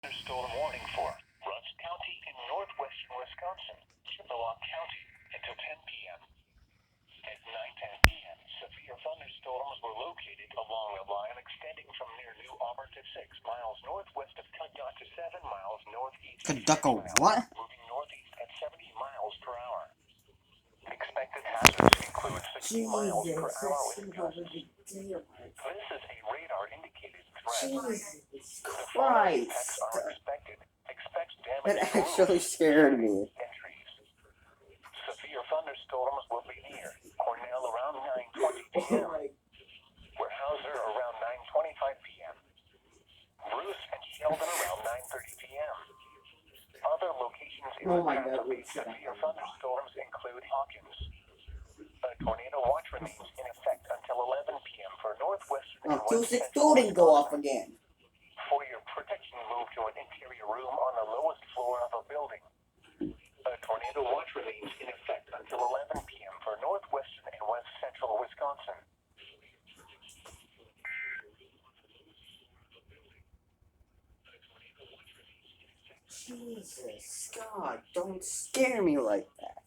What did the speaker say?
Storm warning for Rusk County in northwestern Wisconsin, Chippewa County until 10 p.m. At 9:10 p.m., severe thunderstorms were located along a line extending from near New Auburn to 6 miles northwest of Tudcock to 7 miles northeast of Tudcock what? moving northeast at 70 miles per hour. Expected hazards include 60 miles per hour wind gusts. This is a radar-indicated threat. Jesus The following Christ. impacts are expected. Expect damage That to actually roofs, scared siding, me. and trees. Severe thunderstorms will be near Cornell around 9:20 p.m. Weyerhaeuser around 9:25 p.m. Bruce and Sheldon around 9:30 p.m. Other locations in the path of these severe thunderstorms include Hawkins. A tornado watch remains in effect until 11 p.m. for northwestern and west central didn't go off Wisconsin. again. For your protection, move to an interior room on the lowest floor of a building. A tornado watch remains in effect until 11 p.m. for northwestern and west central Wisconsin. Jesus, God, don't scare me like that.